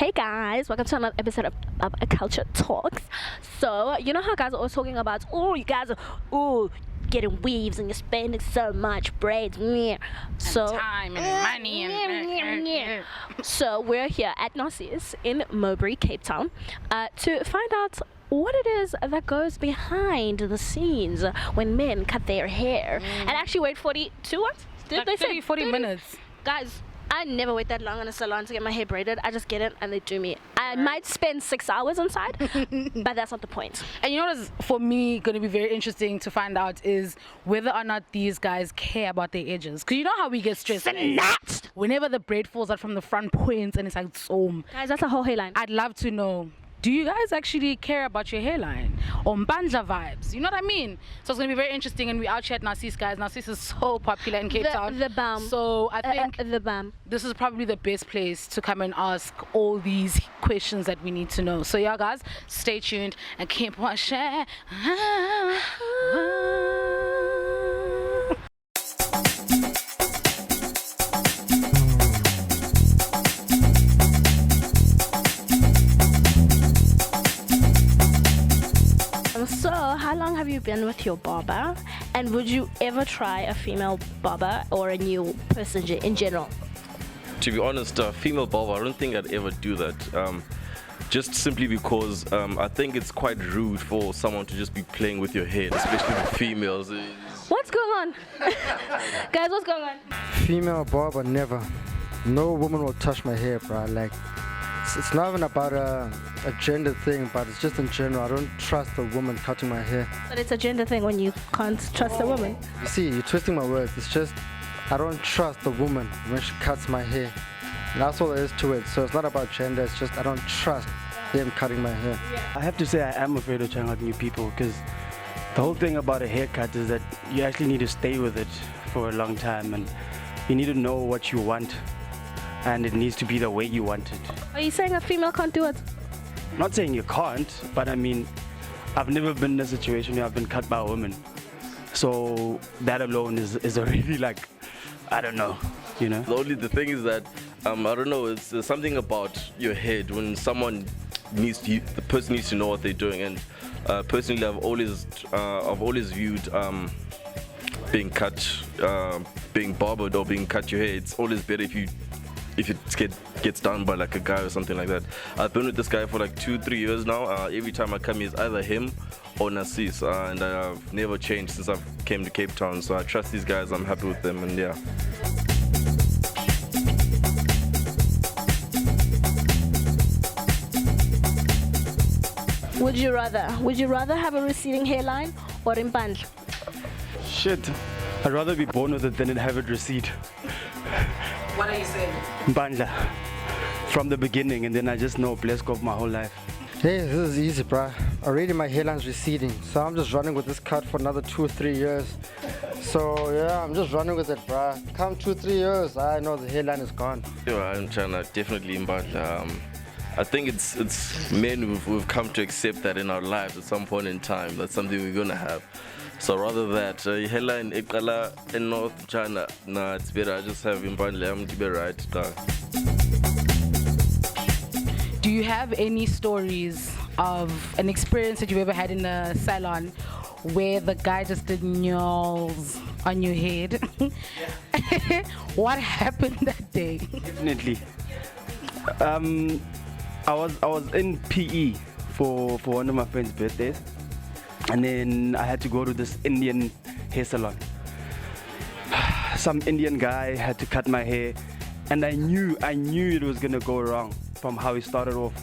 Hey guys, welcome to another episode of Pap Culture Talks. So, you know how guys are always talking about, oh, you guys are, getting weaves and you're spending so much braids. So, time and money and so we're here at Narcisse in Mowbray, Cape Town, to find out what it is that goes behind the scenes when men cut their hair. And actually wait 42 what? Did like they 30, say 40 minutes. Guys, I never wait that long in a salon to get my hair braided. I just get it and they do me. I might spend 6 hours inside, but that's not the point. And you know what is for me going to be very interesting to find out is whether or not these guys care about their edges. Because you know how we get stressed Snatched! whenever the braid falls out from the front points and it's like Guys, that's a whole hairline. I'd love to know, do you guys actually care about your hairline? Or mbandla vibes? You know what I mean? So it's going to be very interesting. And we out here at Narcisse, guys. Narcisse is so popular in Cape Town. The BAM. So I think The BAM. this is probably the best place to come and ask all these questions that we need to know. So yeah, guys, stay tuned and keep watching. So, how long have you been with your barber? And would you ever try a female barber or a new person in general? To be honest, female barber, I don't think I'd ever do that. Just simply because I think it's quite rude for someone to just be playing with your hair, especially with females. What's going on? Guys, what's going on? Female barber, never. No woman will touch my hair, bro. Like, it's not even about a gender thing, but it's just in general. I don't trust a woman cutting my hair. But it's a gender thing when you can't trust a woman. You see, you're twisting my words. It's just, I don't trust a woman when she cuts my hair. And that's all there is to it. So it's not about gender, it's just I don't trust them cutting my hair. I have to say I am afraid of trying out new people because the whole thing about a haircut is that you actually need to stay with it for a long time and you need to know what you want and it needs to be the way you want it. Are you saying a female can't do it? I'm not saying you can't, but I mean, I've never been in a situation where I've been cut by a woman. So that alone is already like, I don't know, you know? The thing is that, I don't know, it's something about your head when someone the person needs to know what they're doing. And personally, I've always viewed being cut, being barbered or being cut your hair, it's always better if it gets done by like a guy or something like that. I've been with this guy for like 2-3 years now. Every time I come here, it's either him or Narcisse, and I've never changed since I came to Cape Town. So I trust these guys. I'm happy with them, and yeah. Would you rather have a receding hairline or impandla? Shit, I'd rather be born with it than have it recede. What are you saying? Mbandla, from the beginning, and then I just know bless God my whole life. Hey, this is easy, bruh. Already my hairline's receding, so I'm just running with this cut for another 2 or 3 years. So yeah, I'm just running with it, bruh. Come 2 or 3 years, I know the hairline is gone. Yeah, I'm trying to definitely mbandla. I think it's men who've come to accept that in our lives at some point in time. That's something we're gonna have. So rather that hairline in North China, nah, it's better. I just have mbandla. I'm to be right. Do you have any stories of an experience that you've ever had in a salon where the guy just did nails on your head? What happened that day? Definitely. I was in PE for one of my friend's birthdays, and then I had to go to this Indian hair salon. Some Indian guy had to cut my hair, and I knew it was gonna go wrong from how he started off.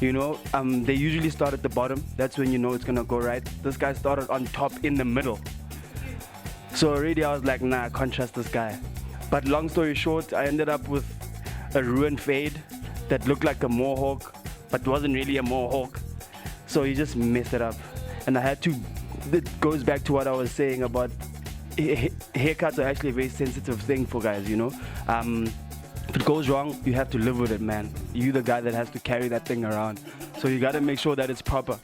You know, they usually start at the bottom. That's when you know it's gonna go right. This guy started on top in the middle. So already I was like, nah, I can't trust this guy. But long story short, I ended up with a ruined fade that looked like a mohawk, but wasn't really a mohawk. So he just messed it up. And I had to, it goes back to what I was saying about haircuts are actually a very sensitive thing for guys, you know. If it goes wrong, you have to live with it, man. You're the guy that has to carry that thing around. So you gotta make sure that it's proper.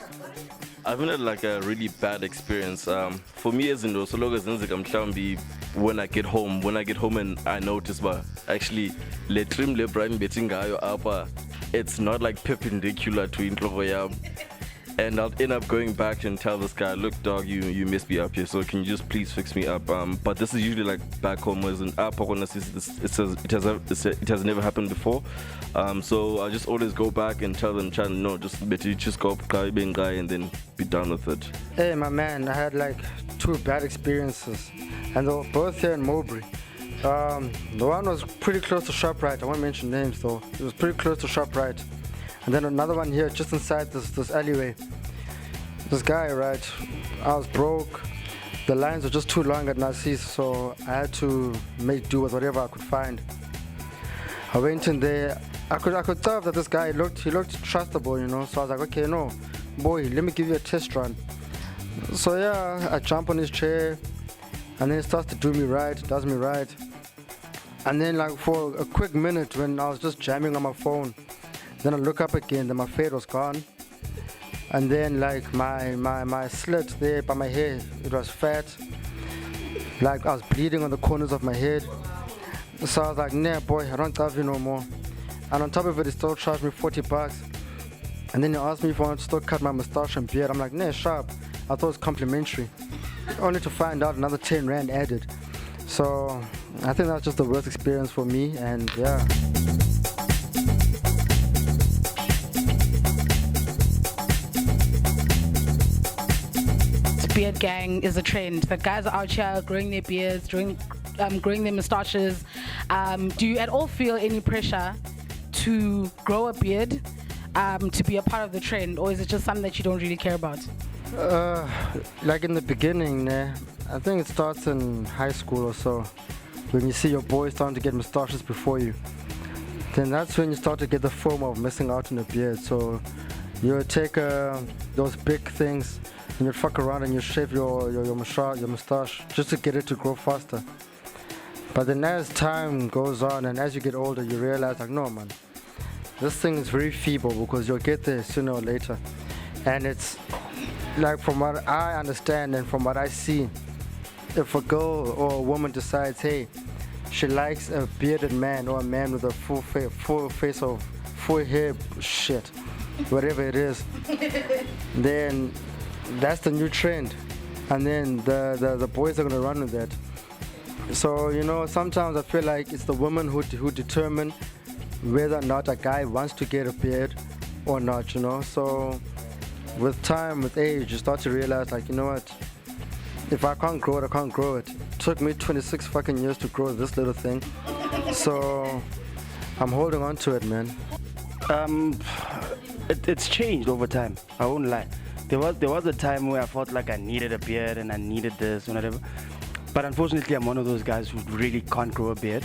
I've had like a really bad experience. For me, as in those, so long as I'm trying to be when I get home and I notice, but actually, le trim le brand betting guy apa it's not like perpendicular to Introvoyam. And I'll end up going back and tell this guy, look, dog, you messed me up here, so can you just please fix me up? But this is usually like back home, as an app, it has never happened before. So I just always go back and tell them, no, just go up, and then be done with it. Hey, my man, I had like 2 bad experiences, and they were both here in Mowbray. The one was pretty close to ShopRite. I won't mention names though. It was pretty close to ShopRite. And then another one here, just inside this alleyway. This guy, right, I was broke. The lines were just too long at Narcisse, so I had to make do with whatever I could find. I went in there. I could tell that this guy looked trustable, you know. So I was like, okay, no, boy, let me give you a test run. So yeah, I jump on his chair, and then he starts to do me right, does me right. And then like for a quick minute, when I was just jamming on my phone, then I look up again, then my fade was gone. And then like my slit there by my hair, it was fat. Like I was bleeding on the corners of my head. So I was like, nah boy, I don't love you no more. And on top of it, he still charged me $40. And then he asked me if I wanted to still cut my mustache and beard. I'm like, nah, sharp. I thought it was complimentary. Only to find out another 10 Rand added. So I think that's just the worst experience for me, and yeah. Beard gang is a trend. The guys are out here growing their beards, growing their moustaches. Do you at all feel any pressure to grow a beard, to be a part of the trend, or is it just something that you don't really care about? Like in the beginning, I think it starts in high school or so, when you see your boys starting to get moustaches before you. Then that's when you start to get the FOMO of missing out on a beard. So you take those big things and you fuck around and you shave your moustache just to get it to grow faster. But then as time goes on and as you get older, you realize like, no man, this thing is very feeble because you'll get there sooner or later. And it's like, from what I understand and from what I see, if a girl or a woman decides, hey, she likes a bearded man or a man with a full face of full hair shit, whatever it is, then that's the new trend. And then the boys are gonna run with that. So, you know, sometimes I feel like it's the women who determine whether or not a guy wants to get a beard or not, you know. So with time, with age, you start to realize like, you know what, if I can't grow it, I can't grow it. It took me 26 fucking years to grow this little thing. So I'm holding on to it, man. It's changed over time. I won't lie. There was a time where I felt like I needed a beard and I needed this and whatever. But unfortunately, I'm one of those guys who really can't grow a beard.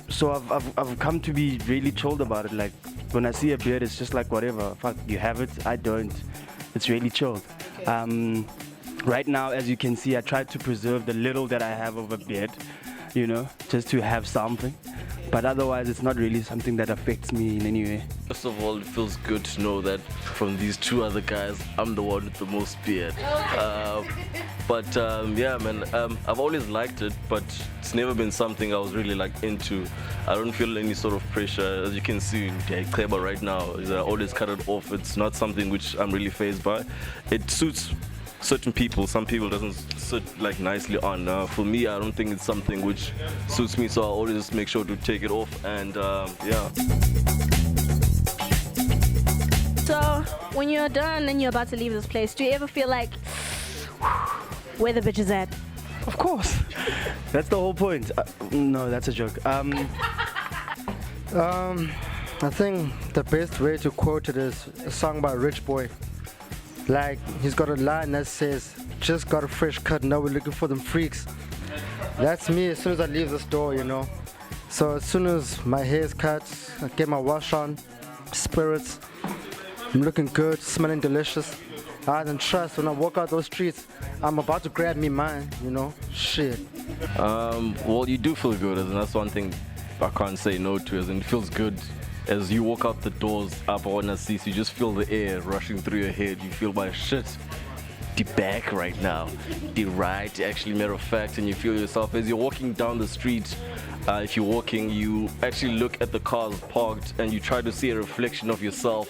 So I've come to be really chilled about it. Like when I see a beard, it's just like whatever. Fuck, you have it, I don't. It's really chilled. Okay. Right now, as you can see, I try to preserve the little that I have of a beard, you know, just to have something. But otherwise, it's not really something that affects me in any way. First of all, it feels good to know that from these 2 other guys, I'm the one with the most beard. Yeah, man, I've always liked it, but it's never been something I was really like into. I don't feel any sort of pressure. As you can see, Kleba right now, I always cut it off. It's not something which I'm really fazed by. It suits certain people. Some people doesn't sit like nicely on. For me, I don't think it's something which suits me, so I always just make sure to take it off. And yeah. So when you're done and you're about to leave this place, do you ever feel like, where the bitch is at? Of course. That's the whole point. No, that's a joke. I think the best way to quote it is a song by Rich Boy. Like, he's got a line that says, just got a fresh cut, now we're looking for them freaks. That's me as soon as I leave this door, you know. So as soon as my hair is cut, I get my wash on, spirits, I'm looking good, smelling delicious. I then trust when I walk out those streets, I'm about to grab me mine, you know, shit. Well, you do feel good, and that's one thing I can't say no to, and it feels good. As you walk out the doors up on Narcisse, you just feel the air rushing through your head. You feel my shit. the back right now, the right, actually, matter of fact, and you feel yourself as you're walking down the street. If you're walking, you actually look at the cars parked and you try to see a reflection of yourself.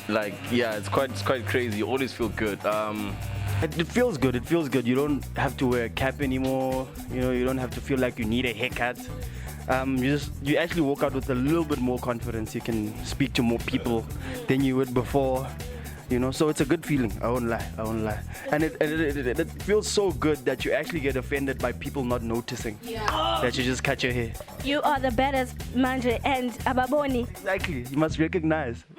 Like, yeah, it's quite crazy. You always feel good. It feels good. It feels good. You don't have to wear a cap anymore. You know, you don't have to feel like you need a haircut. You actually walk out with a little bit more confidence. You can speak to more people than you would before. You know, so it's a good feeling. I won't lie. And it feels so good that you actually get offended by people not noticing that you just cut your hair. You are the baddest manje and ababoni. Exactly. You must recognize.